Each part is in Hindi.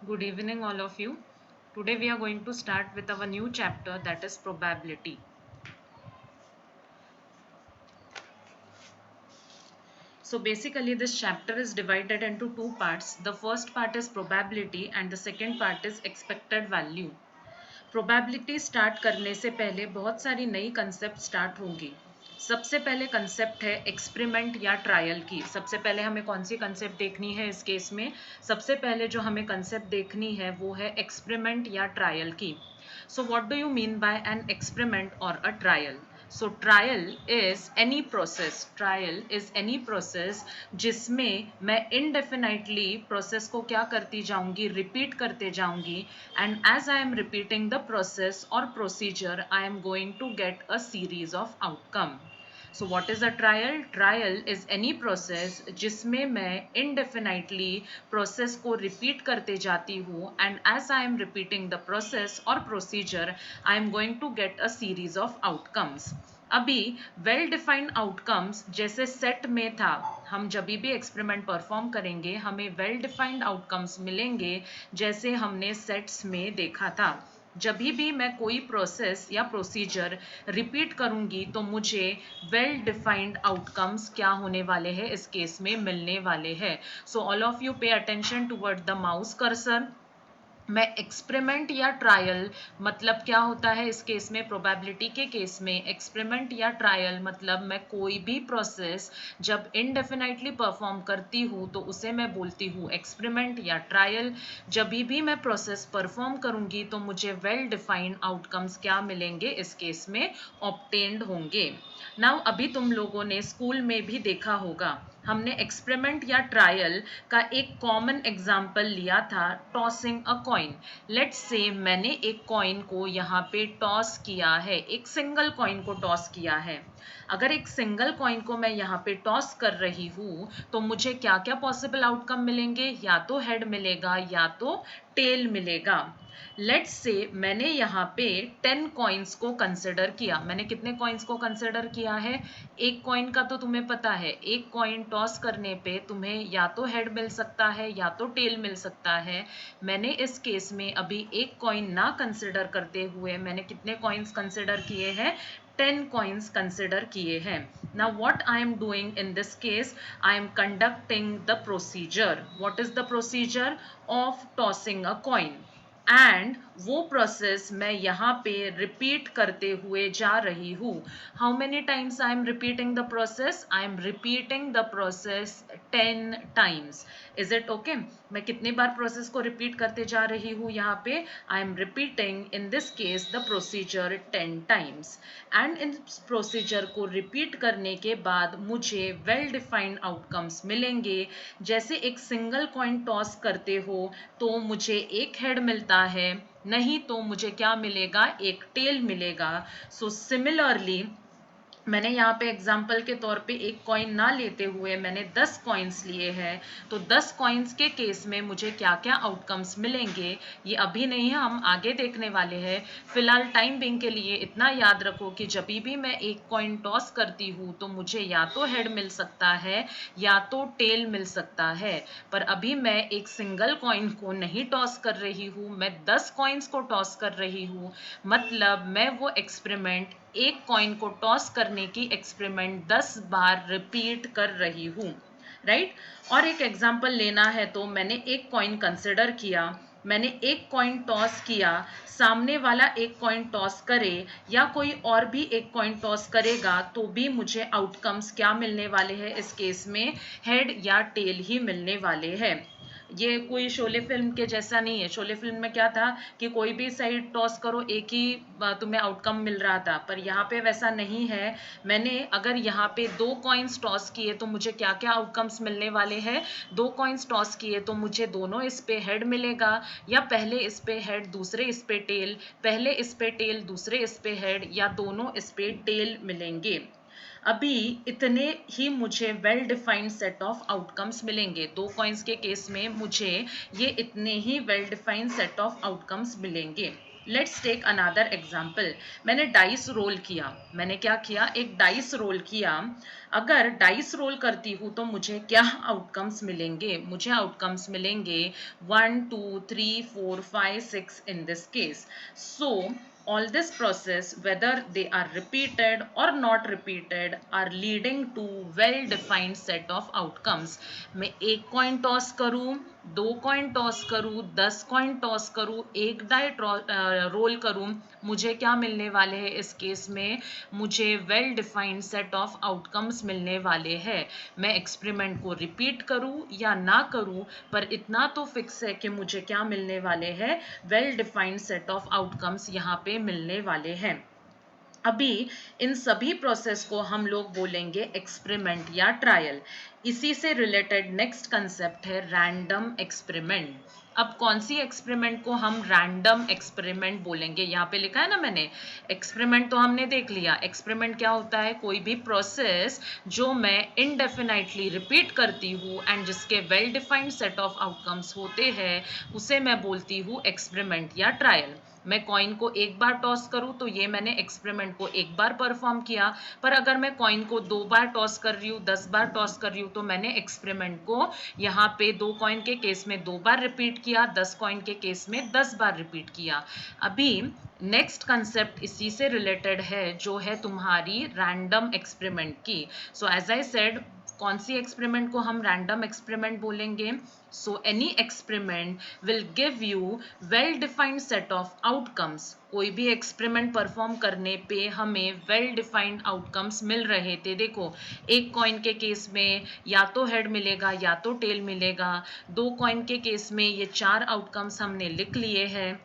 Good evening, all of you. Today we are going to start with our new chapter, that is probability. So basically this chapter is divided into two parts. The first part is probability and the second part is expected value. Probability start करने से पहले बहुत सारी नई कंसेप्ट स्टार्ट होंगी. सबसे पहले कंसेप्ट है एक्सपेरिमेंट या ट्रायल की. सबसे पहले हमें कौन सी कंसेप्ट देखनी है इस केस में? सबसे पहले जो हमें कंसेप्ट देखनी है वो है एक्सपेरिमेंट या ट्रायल की. So what do you mean by an experiment और a trial? So trial is any process. Trial is any process जिसमें मैं इनडेफिनाइटली प्रोसेस को क्या करती जाऊंगी, रिपीट करते जाऊंगी. And as I am repeating the process और procedure I am going to get a series of outcome. So what is a trial? Trial is any process जिसमें मैं इनडेफिनाइटली प्रोसेस को रिपीट करते जाती हूँ and as I am repeating the process और procedure I am going to get a series of outcomes. अभी वेल डिफाइंड आउटकम्स जैसे सेट में था, हम जब भी एक्सपेरिमेंट परफॉर्म करेंगे हमें वेल डिफाइंड आउटकम्स मिलेंगे जैसे हमने सेट्स में देखा था. जब भी मैं कोई प्रोसेस या प्रोसीजर रिपीट करूंगी तो मुझे वेल डिफाइंड आउटकम्स क्या होने वाले हैं, इस केस में मिलने वाले हैं. So all of you pay attention toward the mouse cursor. मैं एक्सपेरिमेंट या ट्रायल मतलब क्या होता है इस केस में? प्रोबेबिलिटी के केस में एक्सपेरिमेंट या ट्रायल मतलब मैं कोई भी प्रोसेस जब इनडेफिनाइटली परफॉर्म करती हूँ तो उसे मैं बोलती हूँ एक्सपेरिमेंट या ट्रायल. जब भी मैं प्रोसेस परफॉर्म करूँगी तो मुझे वेल डिफाइंड आउटकम्स क्या मिलेंगे, इस केस में ऑब्टेन्ड होंगे. नाउ अभी तुम लोगों ने स्कूल में भी देखा होगा, हमने एक्सपेरिमेंट या ट्रायल का एक कॉमन एग्जाम्पल लिया था, tossing a coin. Let's say मैंने एक कॉइन को यहाँ पे टॉस किया है, एक सिंगल कॉइन को टॉस किया है. अगर एक सिंगल कॉइन को मैं यहाँ पे टॉस कर रही हूँ तो मुझे क्या क्या पॉसिबल आउटकम मिलेंगे? या तो हेड मिलेगा या तो टेल मिलेगा. लेट्स से मैंने यहाँ पे 10 कॉइन्स को कंसिडर किया. मैंने कितने कॉइन्स को कंसिडर किया है? एक कॉइन का तो तुम्हें पता है, एक कॉइन टॉस करने पे तुम्हें या तो हेड मिल सकता है या तो टेल मिल सकता है. मैंने इस केस में अभी एक कॉइन ना कंसिडर करते हुए मैंने कितने कॉइन्स कंसिडर किए हैं? 10 coins consider किए हैं. Now what I am doing in this case, I am conducting the procedure. What is the procedure of tossing a coin? And वो प्रोसेस मैं यहाँ पे रिपीट करते हुए जा रही हूँ. How many times I am repeating the process? I am repeating the process 10 times. Is it okay? मैं कितनी बार प्रोसेस को रिपीट करते जा रही हूँ यहाँ पे? आई am repeating in this case the procedure 10 times. And in procedure को रिपीट करने के बाद मुझे वेल डिफाइंड आउटकम्स मिलेंगे. जैसे एक सिंगल कॉइन टॉस करते हो तो मुझे एक हेड मिलता है, नहीं तो मुझे क्या मिलेगा? एक टेल मिलेगा. सो सिमिलरली मैंने यहाँ पे एग्जाम्पल के तौर पे एक कॉइन ना लेते हुए मैंने 10 कॉइन्स लिए हैं, तो 10 कॉइन्स के केस में मुझे क्या क्या आउटकम्स मिलेंगे ये अभी नहीं है, हम आगे देखने वाले हैं. फिलहाल टाइम बिंग के लिए इतना याद रखो कि जब भी मैं एक कॉइन टॉस करती हूँ तो मुझे या तो हेड मिल सकता है या तो टेल मिल सकता है. पर अभी मैं एक सिंगल कॉइन को नहीं टॉस कर रही हूँ, मैं 10 कॉइन्स को टॉस कर रही हूँ. मतलब मैं वो एक्सपेरिमेंट, एक कॉइन को टॉस करने की एक्सपेरिमेंट 10 बार रिपीट कर रही हूँ, राइट? और एक एग्जांपल लेना है तो मैंने एक कॉइन कंसिडर किया, मैंने एक कॉइन टॉस किया, सामने वाला एक कॉइन टॉस करे या कोई और भी एक कॉइन टॉस करेगा तो भी मुझे आउटकम्स क्या मिलने वाले हैं? इस केस में हेड या टेल ही मिलने वाले हैं. ये कोई शोले फिल्म के जैसा नहीं है. शोले फिल्म में क्या था कि कोई भी साइड टॉस करो एक ही तुम्हें आउटकम मिल रहा था, पर यहाँ पे वैसा नहीं है. मैंने अगर यहाँ पे 2 कॉइन्स टॉस किए तो मुझे क्या क्या आउटकम्स मिलने वाले हैं? 2 कॉइन्स टॉस किए तो मुझे दोनों इस पे हेड मिलेगा, या पहले इस पे हेड दूसरे इस पे टेल, पहले इस पे टेल दूसरे इस पे हेड, या दोनों इस पे टेल मिलेंगे. अभी इतने ही मुझे well defined set of outcomes मिलेंगे. 2 कॉइन्स के केस में मुझे ये इतने ही well defined set of outcomes मिलेंगे. Let's take another example. मैंने डाइस रोल किया, मैंने क्या किया, एक डाइस रोल किया। अगर डाइस रोल करती हूँ तो मुझे क्या आउटकम्स मिलेंगे, मुझे आउटकम्स मिलेंगे 1 2 3 4 5 6 इन this case. So all this process, whether they are repeated or not repeated, are leading to well defined set of outcomes. मैं एक कॉइन टॉस करूं, दो कॉइन टॉस करूं, 10 कॉइन टॉस करूं, एक डाई रोल करूं, मुझे क्या मिलने वाले हैं इस केस में, मुझे well defined set of outcomes मिलने वाले हैं। मैं एक्सपेरिमेंट को रिपीट करूं या ना करूं, पर इतना तो फिक्स है कि मुझे क्या मिलने वाले हैं, well defined set of outcomes यहाँ पे मिलने वाले हैं। अभी इन सभी प्रोसेस को हम लोग बोलेंगे एक्सपेरिमेंट या ट्रायल। इसी से रिलेटेड नेक्स्ट कंसेप्ट है रैंडम एक्सपेरिमेंट। अब कौन सी एक्सपेरिमेंट को हम रैंडम एक्सपेरिमेंट बोलेंगे, यहाँ पे लिखा है ना मैंने, एक्सपेरिमेंट तो हमने देख लिया। एक्सपेरिमेंट क्या होता है, कोई भी प्रोसेस जो मैं इनडेफिनाइटली रिपीट करती हूँ एंड जिसके well defined set of outcomes होते हैं, उसे मैं बोलती हूँ एक्सपेरिमेंट या ट्रायल। मैं कॉइन को एक बार टॉस करूं तो ये मैंने एक्सपेरिमेंट को एक बार परफॉर्म किया, पर अगर मैं कॉइन को 2 बार टॉस कर रही हूँ, 10 बार टॉस कर रही हूँ, तो मैंने एक्सपेरिमेंट को यहाँ पे 2 कॉइन के केस में 2 बार रिपीट किया, 10 कॉइन के केस में 10 बार रिपीट किया। अभी नेक्स्ट कंसेप्ट इसी से रिलेटेड है, जो है तुम्हारी रैंडम एक्सपेरिमेंट की। सो एज आई सेड, कौन सी एक्सपेरिमेंट को हम रैंडम एक्सपेरिमेंट बोलेंगे, so any experiment will give you well defined set of outcomes. कोई भी एक्सपेरिमेंट परफॉर्म करने पे हमें वेल डिफाइंड आउटकम्स मिल रहे थे। देखो, एक कॉइन के केस में या तो हेड मिलेगा या तो टेल मिलेगा, 2 कॉइन के केस में ये 4 आउटकम्स हमने लिख लिए हैं,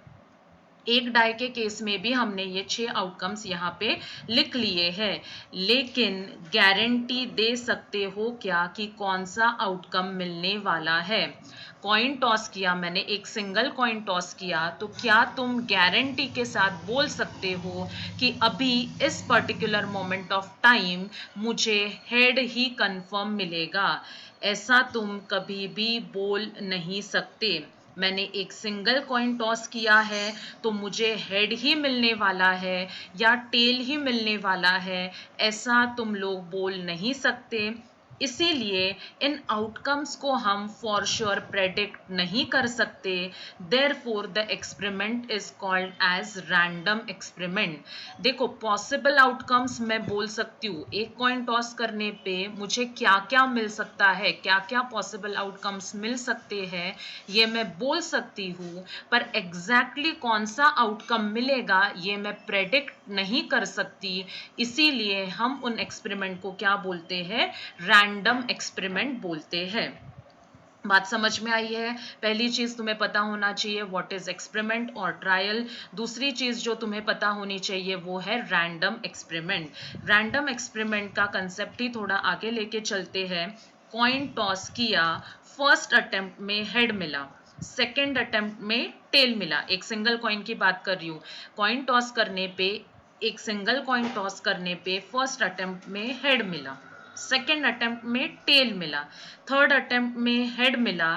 एक डाई के केस में भी हमने ये 6 आउटकम्स यहाँ पे लिख लिए हैं। लेकिन गारंटी दे सकते हो क्या कि कौन सा आउटकम मिलने वाला है? कॉइन टॉस किया मैंने, एक सिंगल कॉइन टॉस किया, तो क्या तुम गारंटी के साथ बोल सकते हो कि अभी इस पर्टिकुलर मोमेंट ऑफ टाइम मुझे हेड ही कंफर्म मिलेगा? ऐसा तुम कभी भी बोल नहीं सकते। मैंने एक सिंगल कॉइन टॉस किया है तो मुझे हेड ही मिलने वाला है या टेल ही मिलने वाला है, ऐसा तुम लोग बोल नहीं सकते। इसीलिए इन आउटकम्स को हम फॉर श्योर प्रेडिक्ट नहीं कर सकते। Therefore the experiment is called as random experiment. देखो, पॉसिबल आउटकम्स मैं बोल सकती हूँ, एक कॉइन टॉस करने पे मुझे क्या क्या मिल सकता है, क्या क्या पॉसिबल आउटकम्स मिल सकते हैं, ये मैं बोल सकती हूँ, पर एग्जैक्टली कौन सा आउटकम मिलेगा ये मैं प्रेडिक्ट नहीं कर सकती। इसीलिए हम उन एक्सपेरिमेंट को क्या बोलते हैं, रैंडम एक्सपेरिमेंट बोलते हैं। बात समझ में आई है? पहली चीज तुम्हें पता होना चाहिए व्हाट इज एक्सपेरिमेंट और ट्रायल। दूसरी चीज जो तुम्हें पता होनी चाहिए वो है रैंडम एक्सपेरिमेंट। रैंडम एक्सपेरिमेंट का कंसेप्ट ही थोड़ा आगे लेके चलते हैं। कॉइन टॉस किया, फर्स्ट अटेम्प्ट में हेड मिला, सेकेंड अटेम्प्ट में टेल मिला। एक सिंगल कॉइन की बात कर रही हूँ। कॉइन टॉस करने पे, एक सिंगल कॉइन टॉस करने पे फर्स्ट अटेम्प्ट में हेड मिला, सेकेंड अटेम्प्ट में टेल मिला, थर्ड अटेम्प्ट में हेड मिला।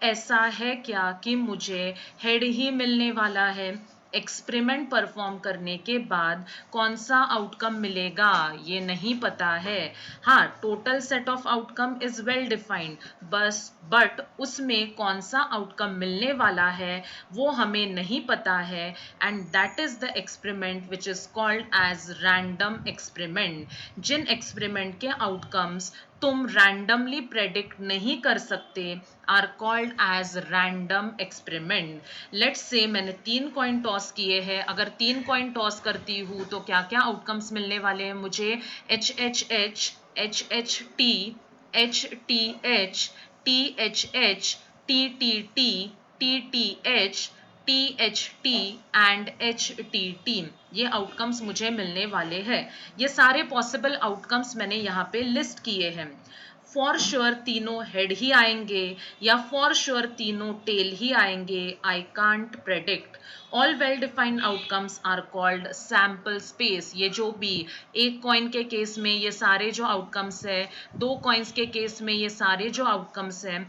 ऐसा है क्या कि मुझे हेड ही मिलने वाला है? एक्सपेरिमेंट परफॉर्म करने के बाद कौन सा आउटकम मिलेगा ये नहीं पता है। हाँ, total set of outcome is well defined, but उसमें कौन सा आउटकम मिलने वाला है वो हमें नहीं पता है, and that is the experiment which is called as random experiment. जिन एक्सपेरिमेंट के आउटकम्स तुम रैंडमली प्रेडिक्ट नहीं कर सकते are called as random experiment. Let's say मैंने 3 कॉइन टॉस किए हैं, अगर 3 कॉइन टॉस करती हूँ तो क्या क्या आउटकम्स मिलने वाले हैं मुझे? H H H, H H T, H T H, T H H, T T T, T T H, T H T and H T टी। ये आउटकम्स मुझे मिलने वाले हैं। ये सारे पॉसिबल आउटकम्स मैंने यहाँ पे लिस्ट किए हैं। फॉर श्योर तीनों हेड ही आएंगे या फॉर श्योर तीनों टेल ही आएंगे, I can't predict. All well defined outcomes are called sample space. ये जो भी, एक कॉइन के केस में ये सारे जो आउटकम्स है, 2 कॉइन्स के केस में ये सारे जो आउटकम्स हैं,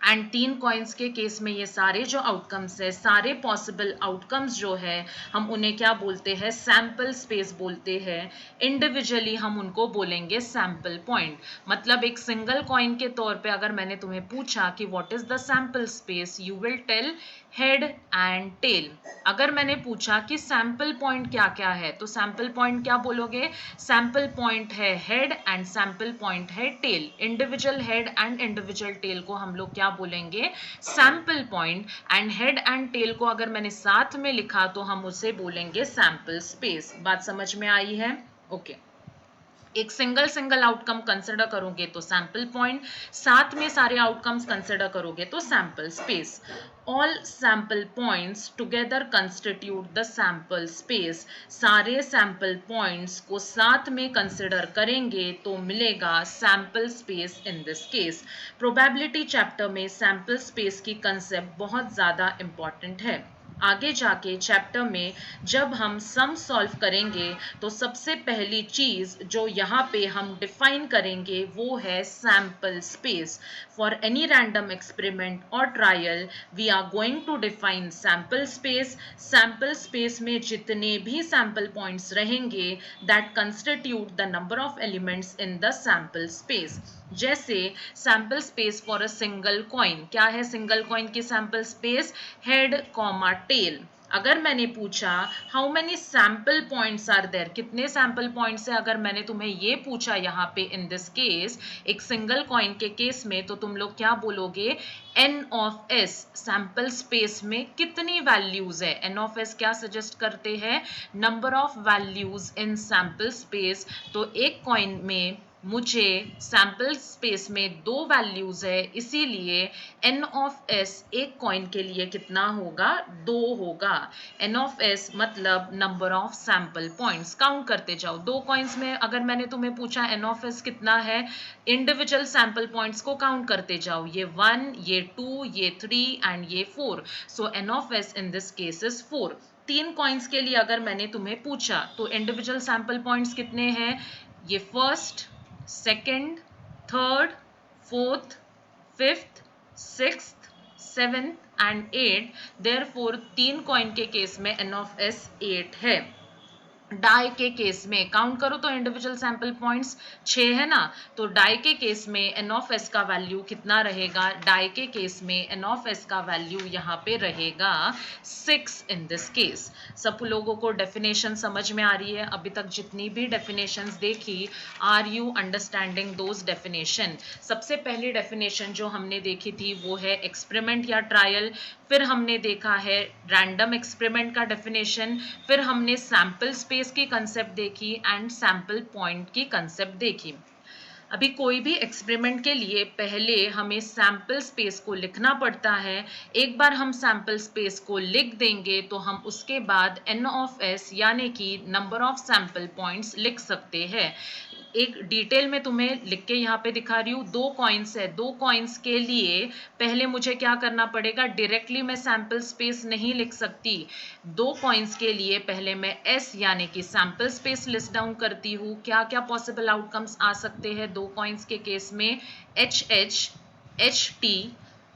एंड 3 कॉइन्स के केस में ये सारे जो आउटकम्स है, सारे पॉसिबल आउटकम्स जो है, हम उन्हें क्या बोलते हैं, सैंपल स्पेस बोलते हैं। इंडिविजुअली हम उनको बोलेंगे सैंपल पॉइंट। मतलब एक सिंगल कॉइन के तौर पे अगर मैंने तुम्हें पूछा कि what is the sample space, you will tell head and tail. अगर मैंने पूछा कि सैंपल पॉइंट क्या क्या है, तो सैंपल पॉइंट क्या बोलोगे, सैंपल पॉइंट है हेड एंड सैंपल पॉइंट है tail. Individual head and individual tail को हम लोग क्या बोलेंगे, sample point. And head and tail को अगर मैंने साथ में लिखा तो हम उसे बोलेंगे सैंपल स्पेस। बात समझ में आई है? ओके। एक सिंगल आउटकम कंसिडर करोगे तो सैंपल पॉइंट, साथ में सारे आउटकम्स कंसिडर करोगे तो sample space. All sample points together constitute the sample space. सारे सैंपल पॉइंट्स को साथ में कंसिडर करेंगे तो मिलेगा sample space in this case. Probability chapter में सैंपल स्पेस की कंसेप्ट बहुत ज़्यादा इंपॉर्टेंट है। आगे जाके चैप्टर में जब हम सम सॉल्व करेंगे तो सबसे पहली चीज जो यहाँ पे हम डिफाइन करेंगे वो है sample space. For any random experiment और trial we are going to define sample space. Sample space में जितने भी सैंपल पॉइंट्स रहेंगे that constitute the number of elements in the sample space. जैसे sample space for a single coin, क्या है सिंगल कॉइन की sample space, head comma tail. अगर मैंने पूछा how many sample points are there, कितने सैंपल पॉइंट्स है, अगर मैंने तुम्हें ये पूछा यहाँ पे इन दिस केस, एक सिंगल कॉइन के केस में, तो तुम लोग क्या बोलोगे, n of S. Sample space में कितनी वैल्यूज है, एन ऑफ एस क्या सजेस्ट करते हैं, number of values in sample space. तो एक कॉइन में मुझे सैंपल स्पेस में 2 वैल्यूज है, इसीलिए एन ऑफ एस एक कॉइन के लिए कितना होगा, 2 होगा। एन ऑफ एस मतलब number of sample points. Count करते जाओ, 2 कॉइन्स में अगर मैंने तुम्हें पूछा एन ऑफ एस कितना है, इंडिविजुअल सैंपल पॉइंट्स को काउंट करते जाओ, ये 1, ये 2, ये 3 एंड ये 4। So N of S in this case is 4। 3 coins के लिए अगर मैंने तुम्हें पूछा तो इंडिविजुअल सैंपल पॉइंट्स कितने हैं, ये first, second, third, fourth, fifth, sixth, seventh and eight. Therefore 3 coin के केस में एन ऑफ एस 8 है। डाई के केस में काउंट करो तो इंडिविजुअल सैंपल पॉइंट्स 6 है ना, तो डाई के केस में एन ऑफ एस का वैल्यू कितना रहेगा, डाई के केस में एन ऑफ एस का वैल्यू यहाँ पे रहेगा 6 इन दिस केस। सब लोगों को डेफिनेशन समझ में आ रही है? अभी तक जितनी भी डेफिनेशंस देखी, are you understanding those definition? सबसे पहली डेफिनेशन जो हमने देखी थी वो है एक्सपेरिमेंट या ट्रायल, फिर हमने देखा है रैंडम एक्सपेरिमेंट का डेफिनेशन, फिर हमने सैंपल स्पेस की कंसेप्ट देखी एंड सैंपल पॉइंट की कंसेप्ट देखी। अभी कोई भी एक्सपेरिमेंट के लिए पहले हमें सैंपल स्पेस को लिखना पड़ता है। एक बार हम सैंपल स्पेस को लिख देंगे तो हम उसके बाद एन ऑफ एस यानी कि नंबर ऑफ सैंपल पॉइंट्स लिख सकते हैं। एक डिटेल में तुम्हें लिख के यहाँ पे दिखा रही हूँ, 2 कॉइन्स है, 2 कॉइन्स के लिए पहले मुझे क्या करना पड़ेगा, डायरेक्टली मैं सैंपल स्पेस नहीं लिख सकती। 2 कॉइन्स के लिए पहले मैं एस यानी कि सैंपल स्पेस लिस्ट डाउन करती हूँ। क्या क्या पॉसिबल आउटकम्स आ सकते हैं 2 कॉइन्स के केस में, H H, H T,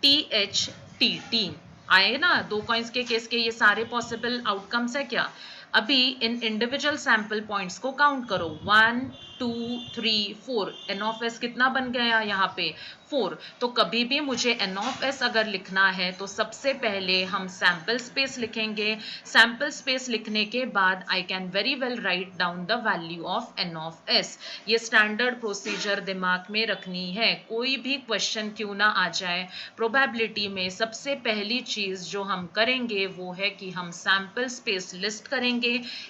T H, T T आए ना। 2 कॉइन्स के केस के ये सारे पॉसिबल आउटकम्स है क्या। अभी इन इंडिविजुअल सैंपल पॉइंट्स को काउंट करो, 1 2 3 4। एन ऑफ एस कितना बन गया यहाँ पे, 4। तो कभी भी मुझे एन ऑफ एस अगर लिखना है तो सबसे पहले हम सैंपल स्पेस लिखेंगे। सैंपल स्पेस लिखने के बाद I can very well write down the value of n of S. ये स्टैंडर्ड प्रोसीजर दिमाग में रखनी है, कोई भी क्वेश्चन क्यों ना आ जाए। प्रोबेबिलिटी में सबसे पहली चीज जो हम करेंगे वो है कि हम सैंपल स्पेस लिस्ट करेंगे।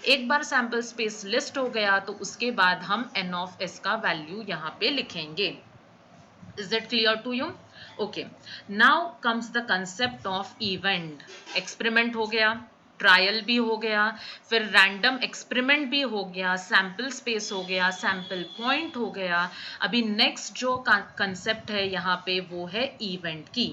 एक बार सैंपल स्पेस लिस्ट हो गया तो उसके बाद हम एन ऑफ एस का वैल्यू यहाँ पे लिखेंगे। Is it clear to you? Okay. Now comes the concept of event. Experiment हो गया, ट्रायल भी हो गया, फिर रैंडम एक्सपेरिमेंट भी हो गया, सैंपल स्पेस हो गया, सैंपल पॉइंट हो गया। अभी नेक्स्ट जो कंसेप्ट है यहाँ पे वो है इवेंट की।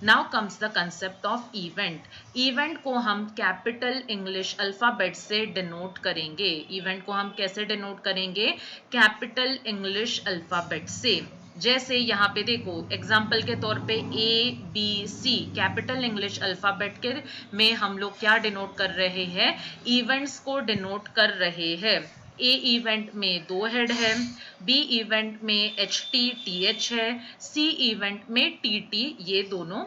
Now comes the concept of event. Event को हम कैपिटल इंग्लिश अल्फाबेट से डिनोट करेंगे। इवेंट को हम कैसे डिनोट करेंगे, कैपिटल इंग्लिश अल्फाबेट से। जैसे यहाँ पे देखो एग्जाम्पल के तौर पे ABC कैपिटल इंग्लिश अल्फाबेट के में हम लोग क्या डिनोट कर रहे हैं, इवेंट्स को डिनोट कर रहे हैं। ए इवेंट में 2 हेड है, बी इवेंट में HTTH है, सी इवेंट में TT, ये दोनों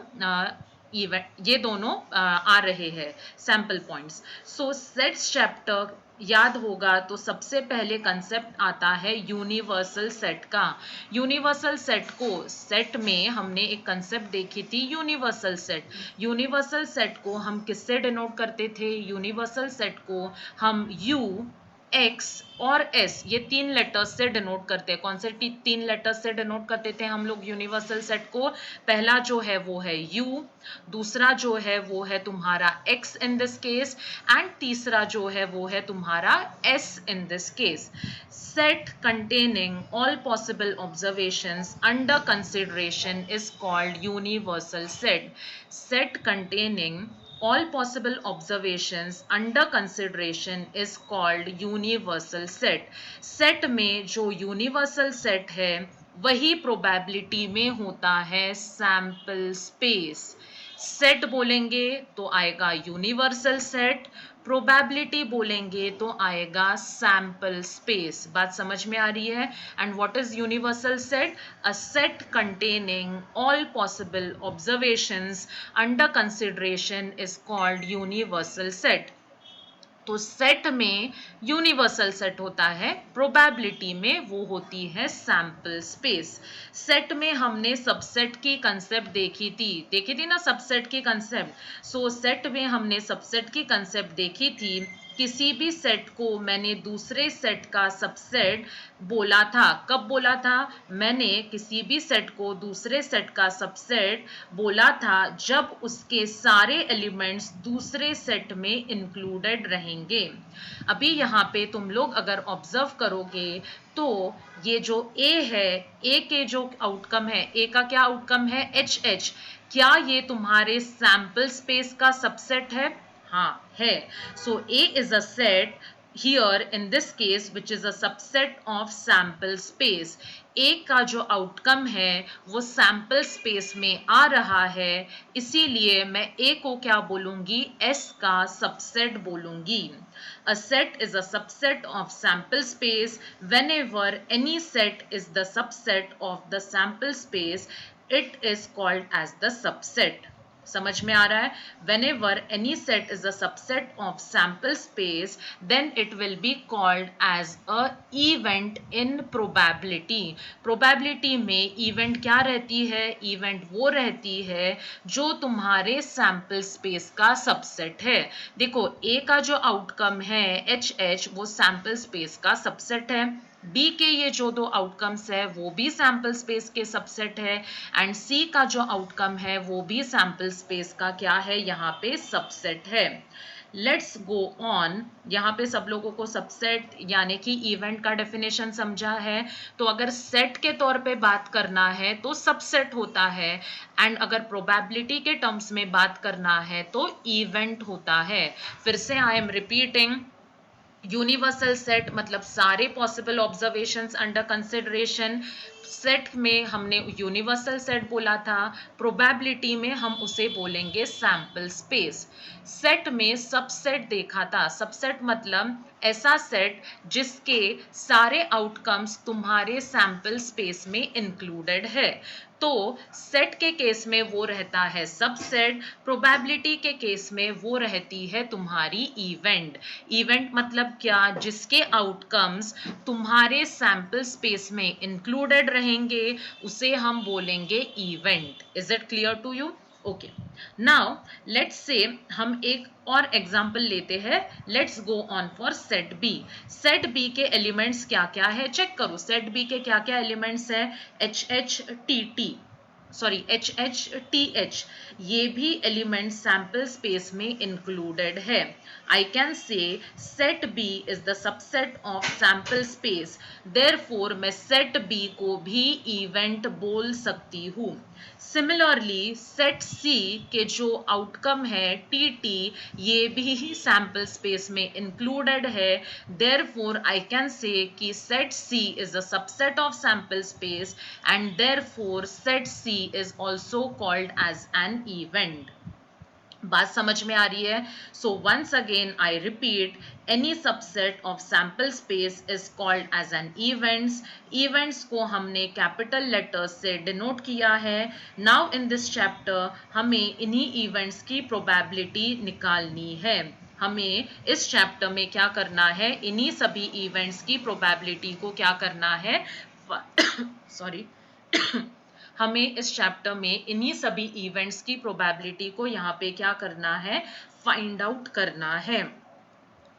आ रहे हैं sample points. So sets chapter याद होगा तो सबसे पहले कंसेप्ट आता है यूनिवर्सल सेट का। यूनिवर्सल सेट को, सेट में हमने एक कंसेप्ट देखी थी यूनिवर्सल सेट। यूनिवर्सल सेट को हम किससे डिनोट करते थे, यूनिवर्सल सेट को हम यू, एक्स और एस ये 3 लेटर्स से डिनोट करते हैं। कौन से 3 लेटर्स से डिनोट करते थे हम लोग यूनिवर्सल सेट को, पहला जो है वो है यू, दूसरा जो है वो है तुम्हारा x in this case, and तीसरा जो है वो है तुम्हारा S in this case. Set containing all possible observations under consideration is called universal set. Set containing all possible observations under consideration is called universal set. Set में जो universal set है वही probability में होता है sample space. सेट बोलेंगे तो आएगा यूनिवर्सल सेट, प्रोबेबिलिटी बोलेंगे तो आएगा सैंपल स्पेस। बात समझ में आ रही है? And what is universal set? A set containing all possible observations under consideration is called universal set. तो सेट में यूनिवर्सल सेट होता है, प्रोबेबिलिटी में वो होती है सैंपल स्पेस। सेट में हमने सबसेट की कंसेप्ट देखी थी ना सबसेट की कंसेप्ट। सो सेट में हमने सबसेट की कंसेप्ट देखी थी। किसी भी सेट को मैंने दूसरे सेट का सबसेट बोला था। कब बोला था? मैंने किसी भी सेट को दूसरे सेट का सबसेट बोला था जब उसके सारे एलिमेंट्स दूसरे सेट में इंक्लूडेड रहेंगे। अभी यहाँ पे तुम लोग अगर ऑब्जर्व करोगे तो ये जो A है, A के जो आउटकम है, A का क्या आउटकम है? HH। क्या ये तुम्हारे सैंपल स्पेस का सबसेट है? हाँ है। So A is a set here in this case which is a subset of sample space. A का जो आउटकम है वो सैंपल स्पेस में आ रहा है, इसीलिए मैं A को क्या बोलूंगी? S का सबसेट बोलूंगी। A set is a subset of sample space. Whenever any set is the subset of the sample space, it is called as the subset. समझ में आ रहा है? Whenever any set is a subset of sample space, then it will be called as a event in probability. Probability में event क्या रहती है? Event वो रहती है जो तुम्हारे sample space का subset है। देखो A का जो outcome है HH वो sample space का subset है। B के ये जो 2 आउटकम्स है वो भी सैंपल स्पेस के सबसेट है, एंड C का जो आउटकम है वो भी सैंपल स्पेस का क्या है? यहाँ पे सबसेट है। Let's go on. यहाँ पे सब लोगों को सबसेट यानी कि इवेंट का डेफिनेशन समझा है। तो अगर सेट के तौर पे बात करना है तो सबसेट होता है, एंड अगर प्रोबेबिलिटी के टर्म्स में बात करना है तो इवेंट होता है। फिर से आई एम रिपीटिंग, यूनिवर्सल सेट मतलब सारे possible observations under consideration. Set में हमने यूनिवर्सल सेट बोला था, प्रोबेबिलिटी में हम उसे बोलेंगे सैंपल स्पेस। सेट में सबसेट देखा था। सबसेट मतलब ऐसा सेट जिसके सारे आउटकम्स तुम्हारे सैंपल स्पेस में इंक्लूडेड है। तो सेट के केस में वो रहता है सबसेट, प्रोबेबिलिटी के केस में वो रहती है तुम्हारी इवेंट। इवेंट मतलब क्या? जिसके आउटकम्स तुम्हारे सैंपल स्पेस में इंक्लूडेड रहेंगे उसे हम बोलेंगे event. Is it clear to you? Okay, now let's say हम एक और एग्जाम्पल लेते हैं। Let's go on for set B. Set B के एलिमेंट्स क्या क्या है चेक करो। सेट बी के क्या क्या एलिमेंट्स है? HH TT। Sorry H H T H, ये भी एलिमेंट सैंपल स्पेस में इंक्लूडेड है. I can say set B is the subset of sample space, therefore मैं सेट बी को भी इवेंट बोल सकती हूँ. सिमिलरली सेट सी के जो आउटकम है टी टी, ये भी सैंपल स्पेस में इंक्लूडेड है. देयरफॉर आई कैन से कि set C is a subset of sample space and therefore set C is also called as an event. बात समझ में आ रही है? So once again I repeat, any subset of sample space is called as an events. Events को हमने capital letters से denote किया है. Now in this chapter हमें इन्हीं events की probability निकालनी है. हमें इस चैप्टर में क्या करना है, इन्हीं सभी इवेंट्स की प्रोबेबिलिटी को क्या करना है, सॉरी हमें इस चैप्टर में इन्हीं सभी इवेंट्स की प्रोबेबिलिटी को यहाँ पे क्या करना है, फाइंड आउट करना है.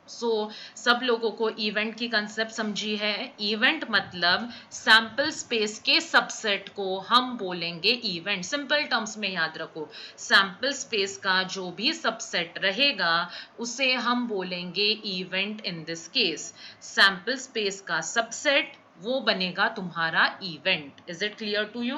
सब लोगों को इवेंट की कंसेप्ट समझी है. इवेंट मतलब सैंपल स्पेस के सबसेट को हम बोलेंगे इवेंट. सिंपल टर्म्स में याद रखो, सैंपल स्पेस का जो भी सबसेट रहेगा उसे हम बोलेंगे event. In this case sample space का सबसेट वो बनेगा तुम्हारा event. Is it clear to you?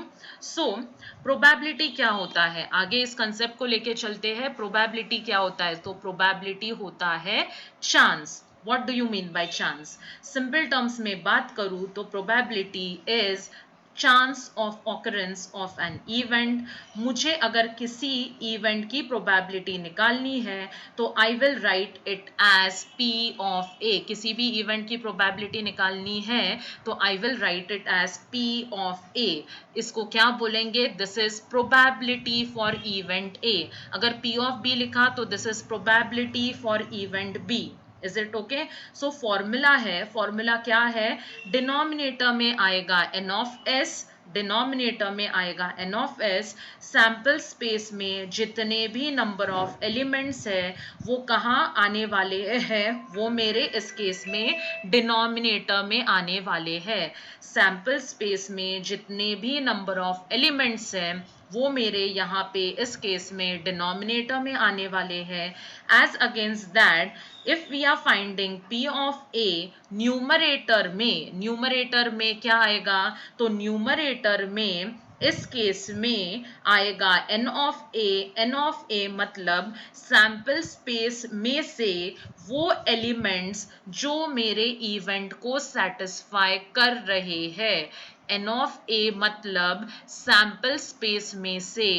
Probability क्या होता है, आगे इस कंसेप्ट को लेके चलते हैं. प्रोबेबिलिटी क्या होता है? तो प्रोबेबिलिटी होता है chance. What do you mean by chance? Simple terms में बात करूं तो probability is chance of occurrence of an event. मुझे अगर किसी इवेंट की प्रोबेबिलिटी निकालनी है तो I will write it as P of A. किसी भी इवेंट की प्रोबेबिलिटी निकालनी है तो I will write it as P of A. इसको क्या बोलेंगे? This is probability for event A. अगर पी ऑफ बी लिखा तो this is probability for event B. Is it okay? Formula है, फॉर्मूला क्या है? डिनोमिनेटर में आएगा एन ऑफ एस, डिनोमिनेटर में आएगा N of S. Sample space में जितने भी नंबर ऑफ एलिमेंट्स है वो कहाँ आने वाले हैं? वो मेरे इस केस में डिनोमिनेटर में आने वाले हैं. सैंपल स्पेस में जितने भी नंबर ऑफ एलिमेंट्स हैं वो मेरे यहाँ पे इस केस में डिनोमिनेटर में आने वाले हैं. As against that, if we are finding p of a numerator में क्या आएगा? तो न्यूमरेटर में इस केस में आएगा n ऑफ a मतलब सैंपल स्पेस में से वो एलिमेंट्स जो मेरे इवेंट को सेटिस्फाई कर रहे हैं. n ऑफ a मतलब सैंपल स्पेस में से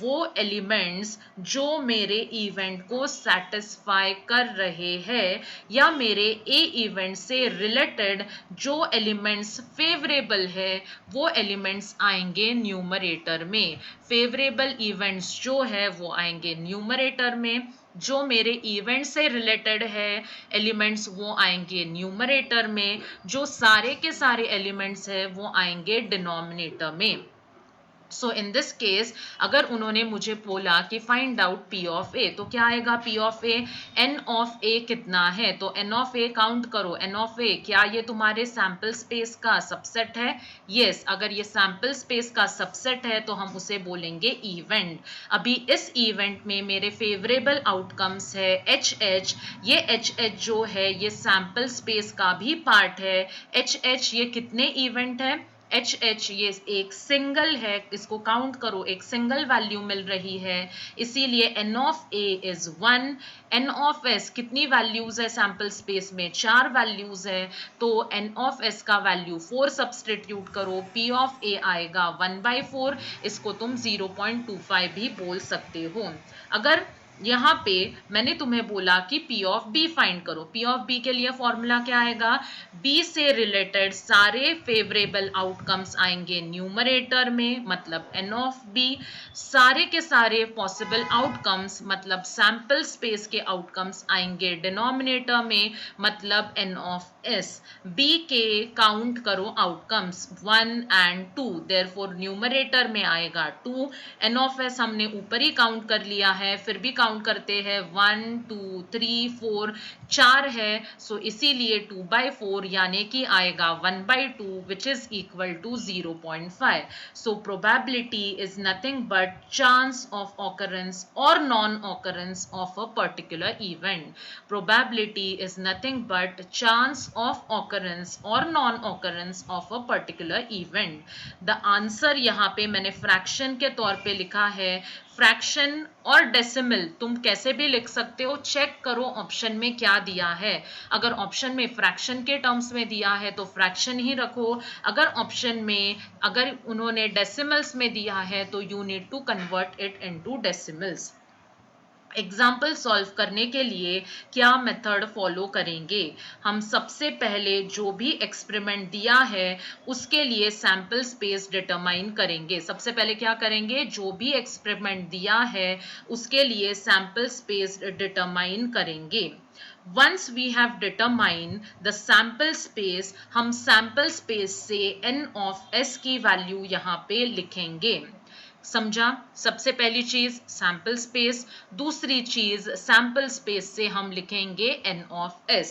वो एलिमेंट्स जो मेरे इवेंट को सेटिस्फाई कर रहे हैं या मेरे ए इवेंट से रिलेटेड जो एलिमेंट्स फेवरेबल है वो एलिमेंट्स आएंगे न्यूमरेटर में. फेवरेबल इवेंट्स जो है वो आएंगे न्यूमरेटर में. जो मेरे इवेंट से रिलेटेड है एलिमेंट्स वो आएंगे न्यूमरेटर में. जो सारे के सारे एलिमेंट्स है वो आएंगे डिनोमिनेटर में. सो इन दिस केस अगर उन्होंने मुझे बोला कि find out P of A, तो क्या आएगा P of A? N of A कितना है? तो एन ऑफ ए काउंट करो. एन ऑफ ए क्या ये तुम्हारे सैंपल स्पेस का सबसेट है? यस. अगर ये सैंपल स्पेस का सबसेट है तो हम उसे बोलेंगे इवेंट. अभी इस इवेंट में मेरे फेवरेबल आउटकम्स है एच एच. ये एच एच जो है ये सैंपल स्पेस का भी पार्ट है. एच एच ये कितने इवेंट है? एच एच ये एक सिंगल है, इसको काउंट करो, एक सिंगल वैल्यू मिल रही है, इसीलिए N of A is 1. N of S कितनी वैल्यूज है सैंपल स्पेस में? 4 वैल्यूज है, तो एन ऑफ एस का वैल्यू 4 सब्सटीट्यूट करो, पी ऑफ ए आएगा 1/4. इसको तुम 0.25 भी बोल सकते हो. अगर यहाँ पे मैंने तुम्हें बोला कि P ऑफ B फाइंड करो, P ऑफ B के लिए फॉर्मूला क्या आएगा? B से रिलेटेड सारे फेवरेबल आउटकम्स आएंगे न्यूमरेटर में मतलब N ऑफ B. सारे के सारे पॉसिबल आउटकम्स मतलब सैंपल स्पेस के आउटकम्स आएंगे डिनोमिनेटर में मतलब N ऑफ S. B के काउंट करो आउटकम्स 1 and 2, देयरफॉर न्यूमरेटर में आएगा 2. N ऑफ S हमने ऊपर ही काउंट कर लिया है, फिर भी काउंट करते हैं 1 2 3 4 4 है, सो इसीलिए 2/4 यानी कि आएगा 1/2 which is equal to 0.5. So probability is nothing but chance of occurrence or non-occurrence of a particular event. Probability is nothing but chance of occurrence or non-occurrence of a particular event. The answer यहाँ पे मैंने फ्रैक्शन के तौर पे लिखा है. फ्रैक्शन और डेसिमल तुम कैसे भी लिख सकते हो, चेक करो ऑप्शन में क्या दिया है. अगर ऑप्शन में फ्रैक्शन के टर्म्स में दिया है तो फ्रैक्शन ही रखो. अगर ऑप्शन में अगर उन्होंने डेसिमल्स में दिया है तो you need to convert it into decimals. Example solve करने के लिए क्या मेथड फॉलो करेंगे. हम सबसे पहले जो भी एक्सपेरिमेंट दिया है उसके लिए सैंपल स्पेस डिटरमाइन करेंगे. सबसे पहले क्या करेंगे, जो भी एक्सपेरिमेंट दिया है उसके लिए सैंपल स्पेस डिटरमाइन करेंगे. Once we have determined the sample space, हम sample space से n of s की वैल्यू यहाँ पे लिखेंगे. समझा. सबसे पहली चीज सैंपल स्पेस, दूसरी चीज सैंपल स्पेस से हम लिखेंगे n of s.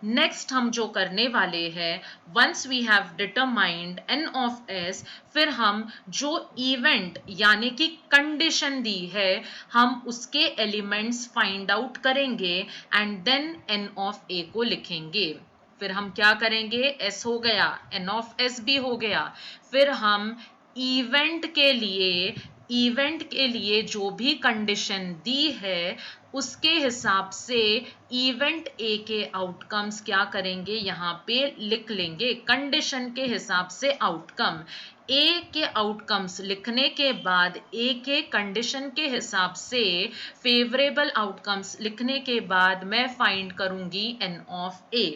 नेक्स्ट हम जो करने वाले हैं, once we have determined n of s, फिर हम जो इवेंट यानी कि कंडीशन दी है हम उसके एलिमेंट्स फाइंड आउट करेंगे and then n of a को लिखेंगे. फिर हम क्या करेंगे, s हो गया, n of s भी हो गया. फिर हम इवेंट के लिए जो भी कंडीशन दी है उसके हिसाब से इवेंट ए के आउटकम्स क्या करेंगे, यहाँ पे लिख लेंगे. कंडीशन के हिसाब से आउटकम, ए के आउटकम्स लिखने के बाद ए के कंडीशन के हिसाब से फेवरेबल आउटकम्स लिखने के बाद मैं फाइंड करूंगी n of a.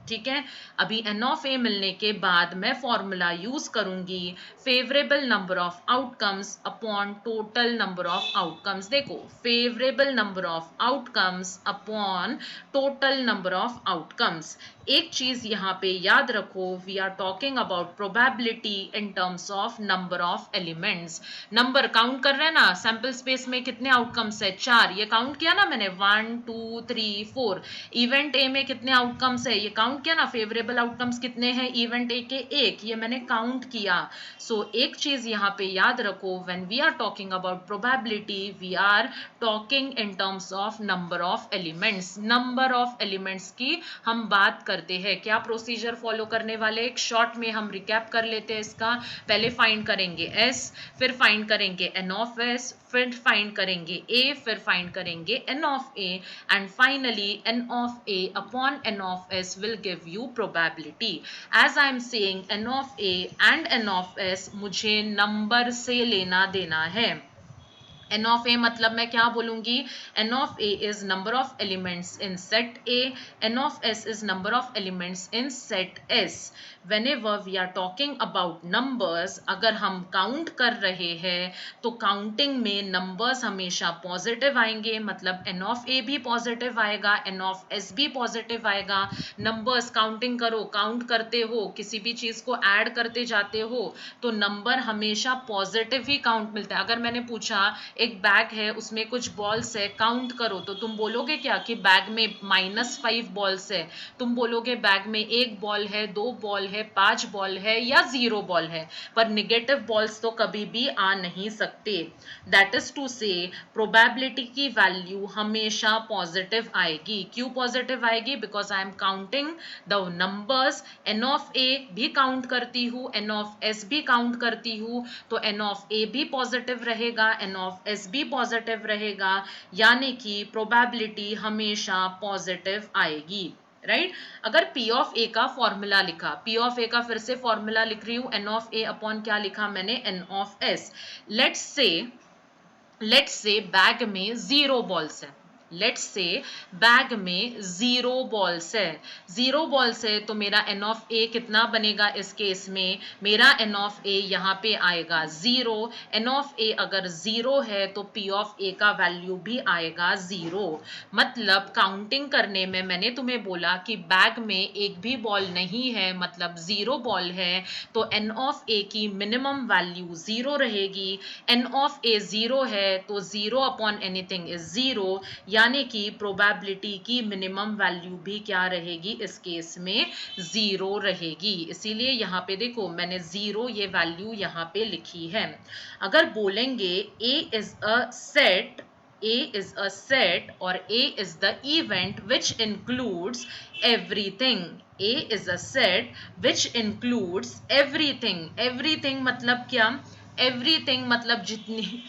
ठीक है. अभी n of a मिलने के बाद मैं फॉर्मूला यूज करूंगी favourable number of outcomes upon total number of outcomes. देखो, favourable number of outcomes upon total number of outcomes. एक चीज यहाँ पे याद रखो, we are talking about probability in terms of number of elements. Number count कर रहे हैं ना, सैंपल स्पेस में कितने आउटकम्स है, 4. ये काउंट किया ना मैंने, 1 2 3 4. इवेंट ए में कितने आउटकम्स है, ये काउंट किया ना. फेवरेबल आउटकम्स कितने हैं इवेंट ए के, 1. ये मैंने काउंट किया. सो एक चीज यहाँ पे याद रखो, when we are talking about probability we are talking in terms of number of elements. Number of elements की हम बात करते हैं. क्या प्रोसीजर फॉलो करने वाले, एक शॉर्ट में हम रिकैप कर लेते हैं इसका. पहले फाइंड करेंगे s, फिर फाइंड करेंगे n of s, फिर फाइंड करेंगे a, फिर फाइंड करेंगे n of a, and finally n of a upon n of s will give you probability. as I am saying n of a and n of s मुझे नंबर से लेना देना है. n of a मतलब मैं क्या बोलूंगी, n of a is number of elements in set A, n of s is number of elements in set S. whenever we are talking about numbers, अगर हम काउंट कर रहे हैं तो काउंटिंग में नंबर्स हमेशा पॉजिटिव आएंगे, मतलब n of a भी पॉजिटिव आएगा, n of s भी पॉजिटिव आएगा. नंबर्स काउंटिंग करो, काउंट करते हो, किसी भी चीज को ऐड करते जाते हो तो नंबर हमेशा पॉजिटिव ही काउंट मिलता है. अगर मैंने पूछा एक बैग है उसमें कुछ बॉल्स है, काउंट करो, तो तुम बोलोगे क्या कि बैग में -5 बॉल्स है. तुम बोलोगे बैग में 1 बॉल है, 2 बॉल है, 5 बॉल है या 0 बॉल है, पर निगेटिव बॉल्स तो कभी भी आ नहीं सकते. दैट इज टू से प्रोबेबिलिटी की वैल्यू हमेशा पॉजिटिव आएगी. क्यों पॉजिटिव आएगी, because I am counting the numbers. n of a भी काउंट करती हूँ, n of s भी काउंट करती हूँ, तो n of a भी पॉजिटिव रहेगा, n of s भी पॉजिटिव रहेगा, यानी कि प्रोबेबिलिटी हमेशा पॉजिटिव आएगी. राइट अगर P of A का फॉर्मूला लिखा, P of A का फिर से फॉर्मूला लिख रही हूँ, n of A अपॉन क्या लिखा मैंने, n of S. Let's say bag में 0 बॉल्स है, लेट्स से बैग में 0 बॉल्स है, 0 बॉल्स है तो मेरा एन ऑफ ए कितना बनेगा इस केस में, मेरा एन ऑफ ए यहाँ पे आएगा 0, एन ऑफ ए अगर 0 है तो पी ऑफ ए का वैल्यू भी आएगा 0। मतलब काउंटिंग करने में मैंने तुम्हें बोला कि बैग में एक भी बॉल नहीं है, मतलब 0 बॉल है, तो एन ऑफ ए की मिनिमम वैल्यू 0 रहेगी। एन ऑफ ए 0 है तो 0 अपॉन एनीथिंग इज 0, यानी कि प्रोबेबिलिटी की मिनिमम वैल्यू भी क्या रहेगी इस केस में 0 रहेगी। इसीलिए यहाँ पे देखो मैंने 0 ये वैल्यू यहाँ पे लिखी है। अगर बोलेंगे A is a set, A is a set or A is the event which includes everything, A is a set which includes everything, everything मतलब क्या, एवरीथिंग मतलब जितनी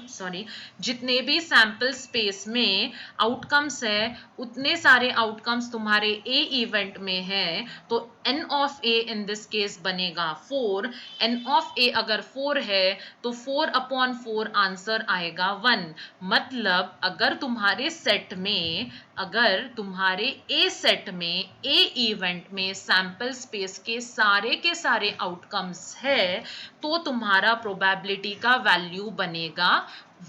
सॉरी जितने भी सैंपल स्पेस में आउटकम्स है उतने सारे आउटकम्स तुम्हारे ए इवेंट में है, तो N of A in this case बनेगा 4। एन ऑफ ए अगर 4 है तो 4 अपॉन 4 आंसर आएगा 1। मतलब अगर तुम्हारे सेट में, अगर तुम्हारे ए सेट में ए इवेंट में सैंपल स्पेस के सारे आउटकम्स है तो तुम्हारा प्रोबेबिलिटी का वैल्यू बनेगा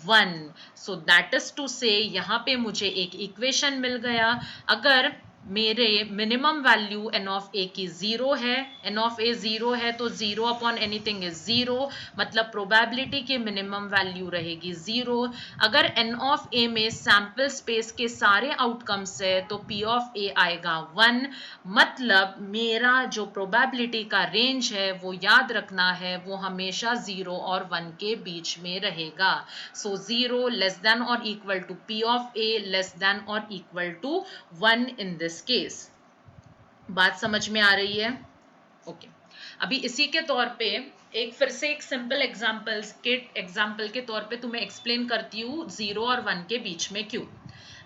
1। सो दैट इज टू से यहाँ पे मुझे एक इक्वेशन मिल गया। अगर मेरे मिनिमम वैल्यू एन ऑफ ए की 0 है, एन ऑफ ए 0 है तो 0 अपॉन एनीथिंग इज 0, मतलब प्रोबेबिलिटी की मिनिमम वैल्यू रहेगी 0। अगर एन ऑफ ए में सैंपल स्पेस के सारे आउटकम्स है तो पी ऑफ ए आएगा 1। मतलब मेरा जो प्रोबेबिलिटी का रेंज है वो याद रखना है, वो हमेशा 0 और 1 के बीच में रहेगा। सो 0 लेस देन और equal to P of A less than और equal to 1 in this case. बात समझ में आ रही है? ओके अभी इसी के तौर पे एक फिर से एक सिंपल एग्जाम्पल के तौर पे तुम्हें एक्सप्लेन करती हूँ 0 और 1 के बीच में क्यों।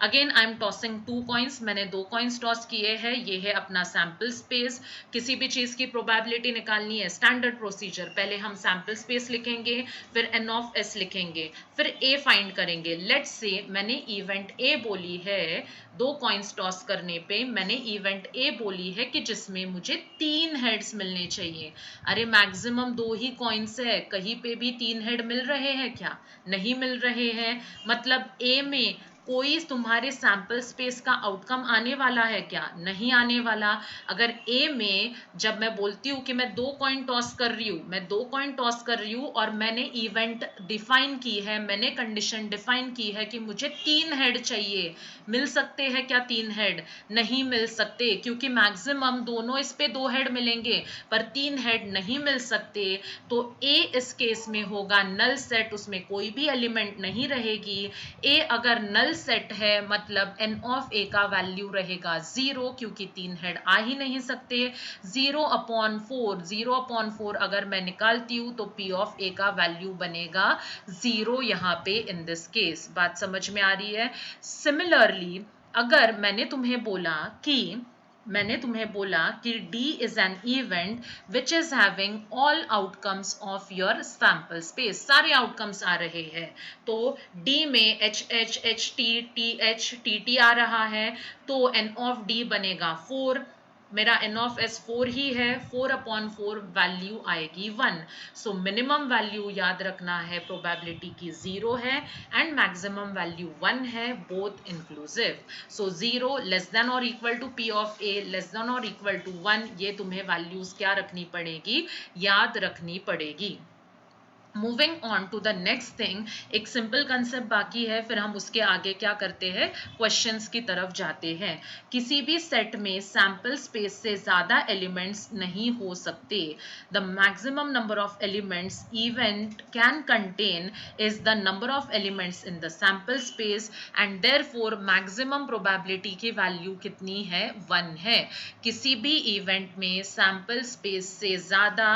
Again I am tossing 2 coins, मैंने 2 कॉइन्स टॉस किए हैं, ये है अपना सैंपल स्पेस। किसी भी चीज की प्रोबेबिलिटी निकालनी है, स्टैंडर्ड प्रोसीजर, पहले हम सैंपल स्पेस लिखेंगे, फिर एन ऑफ एस लिखेंगे, फिर ए फाइंड करेंगे। लेट्स से मैंने इवेंट ए बोली है, 2 कॉइन्स टॉस करने पे मैंने इवेंट ए बोली है कि जिसमें मुझे 3 हेड्स मिलने चाहिए। अरे मैक्सिमम 2 ही कॉइन्स है, कहीं पे भी 3 हेड मिल रहे हैं क्या? नहीं मिल रहे हैं। मतलब ए में कोई तुम्हारे सैंपल स्पेस का आउटकम आने वाला है क्या? नहीं आने वाला। अगर ए में जब मैं बोलती हूँ कि मैं 2 कॉइन टॉस कर रही हूँ, मैं 2 कॉइन टॉस कर रही हूँ और मैंने इवेंट डिफाइन की है, मैंने कंडीशन डिफाइन की है कि मुझे 3 हेड चाहिए, मिल सकते हैं क्या 3 हेड? नहीं मिल सकते, क्योंकि मैक्सिमम दोनों इस पे 2 हेड मिलेंगे पर 3 हेड नहीं मिल सकते। तो ए इस केस में होगा नल सेट, उसमें कोई भी एलिमेंट नहीं रहेगी। ए अगर नल सेट है मतलब एन ऑफ ए का वैल्यू रहेगा 0, क्योंकि 3 हेड आ ही नहीं सकते। 0 अपॉन 4, 0 अपॉन 4 अगर मैं निकालती हूँ तो पी ऑफ ए का वैल्यू बनेगा 0 यहाँ पे इन दिस केस। बात समझ में आ रही है? सिमिलरली अगर मैंने तुम्हें बोला कि D is an event which is having all outcomes of your sample space, सारे outcomes आ रहे हैं, तो D में HH, HT, TH, TT आ रहा है, तो N of D बनेगा 4। मेरा N of S 4 ही है, 4 अपॉन 4 वैल्यू आएगी 1। सो मिनिमम वैल्यू याद रखना है प्रोबेबिलिटी की 0 है एंड मैक्सिमम वैल्यू 1 है, both inclusive. So 0 less than और equal to P of A less than और इक्वल टू 1, ये तुम्हें वैल्यूज क्या रखनी पड़ेगी? याद रखनी पड़ेगी। Moving on to the next thing, एक सिंपल कंसेप्ट बाकी है, फिर हम उसके आगे क्या करते हैं, क्वेश्चंस की तरफ जाते हैं। किसी भी सेट में सैंपल स्पेस से ज्यादा एलिमेंट्स नहीं हो सकते। The maximum number of elements event can contain is the number of elements in the sample space and therefore maximum probability की वैल्यू कितनी है? 1 है। किसी भी इवेंट में सैंपल स्पेस से ज्यादा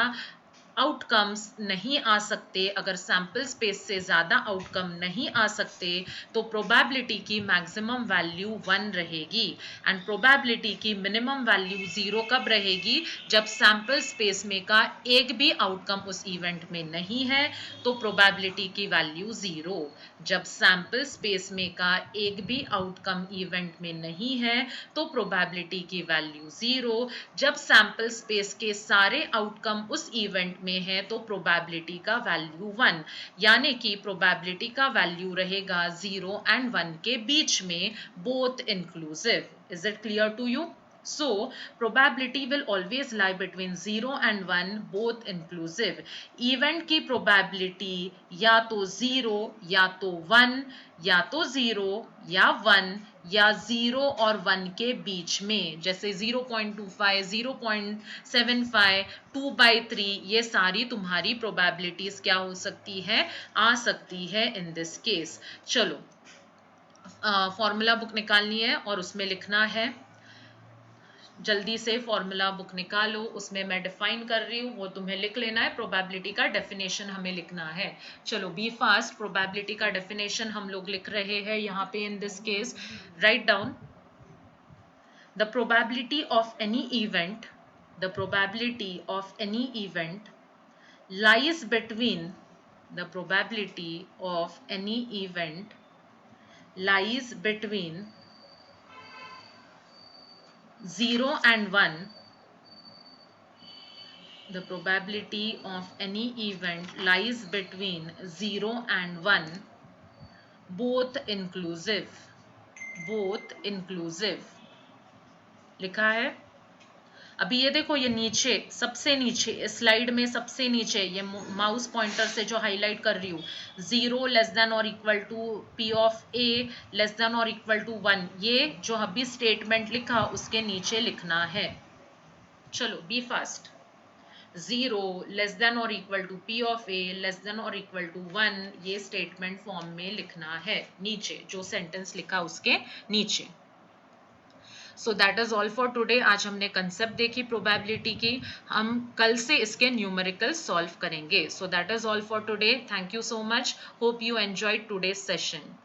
आउटकम्स नहीं आ सकते, अगर सैंपल स्पेस से ज़्यादा आउटकम नहीं आ सकते, तो प्रोबेबिलिटी की मैक्सिमम वैल्यू 1 रहेगी एंड प्रोबेबिलिटी की मिनिमम वैल्यू 0 कब रहेगी, जब सैंपल स्पेस में का एक भी आउटकम उस इवेंट में नहीं है तो प्रोबेबिलिटी की वैल्यू 0। जब सैंपल स्पेस में का एक भी आउटकम इवेंट में नहीं है तो प्रोबेबिलिटी की वैल्यू 0। जब सैंपल स्पेस के सारे आउटकम उस इवेंट में है तो प्रोबेबिलिटी का वैल्यू 1, यानी कि प्रोबेबिलिटी का वैल्यू रहेगा 0 एंड 1 के बीच में, both inclusive. Is it clear to you? So, probability will always lie between 0 and 1, both inclusive. Event की probability या तो 0 या तो 1, या तो 0 या 1 या 0 और 1 के बीच में, जैसे 0.25, 0.75, 2/3, ये सारी तुम्हारी probabilities क्या हो सकती है, आ सकती है इन दिस केस। चलो, फॉर्मूला बुक निकालनी है और उसमें लिखना है, जल्दी से फॉर्मूला बुक निकालो, उसमें मैं डिफाइन कर रही हूँ, वो तुम्हें लिख लेना है। प्रोबेबिलिटी का डेफिनेशन हमें लिखना है। चलो बी फास्ट। प्रोबेबिलिटी का डेफिनेशन हम लोग लिख रहे हैं यहाँ पे in this case. Right down the probability of any event, the probability of any event lies between, the probability of any event lies between 0 and 1, the probability of any event lies between 0 and 1, both inclusive, both inclusive। लिखा है। अभी ये देखो, ये नीचे सबसे नीचे स्लाइड में सबसे नीचे ये माउस पॉइंटर से जो हाईलाइट कर रही हूँ, 0 लेस देन और equal to P of A less than और इक्वल टू 1, ये जो अभी स्टेटमेंट लिखा उसके नीचे लिखना है। चलो बी फास्ट। 0 लेस देन और equal to P of A less than और इक्वल टू 1, ये स्टेटमेंट फॉर्म में लिखना है नीचे, जो सेंटेंस लिखा उसके नीचे। So that is all for today. आज हमने कंसेप्ट देखी प्रोबेबिलिटी की, हम कल से इसके न्यूमेरिकल सॉल्व करेंगे। So that is all for today. Thank you so much. Hope you enjoyed today's session.